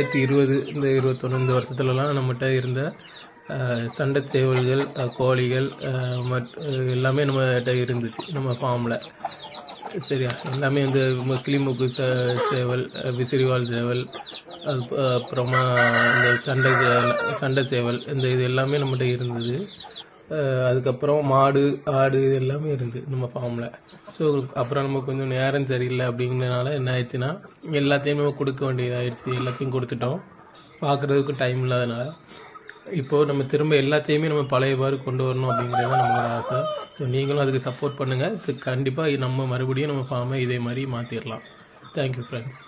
2020 இந்த 21 இந்த வருஷத்துலலாம் நம்மகிட்ட இருந்த சண்டை சேவல்கள், கோழிகள் எல்லாமே நம்மகிட்ட இருந்துச்சு நம்ம ஃபார்மில். சரியா, எல்லாமே வந்து கிளிமூக்கு சேவல், விசிறிவால் சேவல், அப்புறமா இந்த சண்டை சேவல், இது எல்லாமே நம்மகிட்ட இருந்தது. அதுக்கப்புறம் மாடு, ஆடு இது எல்லாமே இருக்குது நம்ம ஃபார்மில். ஸோ அப்புறம் நம்ம கொஞ்சம் நேரம் சரியில்லை அப்படிங்கிறதுனால என்ன ஆயிடுச்சுன்னா எல்லாத்தையும் நம்ம கொடுக்க வேண்டியதாகிடுச்சு. எல்லாத்தையும் கொடுத்துட்டோம், பார்க்குறதுக்கு டைம் இல்லாதனால. இப்போது நம்ம திரும்ப எல்லாத்தையுமே நம்ம பழையவாறு கொண்டு வரணும் அப்படிங்கிறது தான் நம்மளோட ஆசை. ஸோ நீங்களும் அதுக்கு சப்போர்ட் பண்ணுங்கள். கண்டிப்பாக நம்ம மறுபடியும் நம்ம ஃபார்மை இதே மாதிரி மாற்றிடலாம். Thank you friends.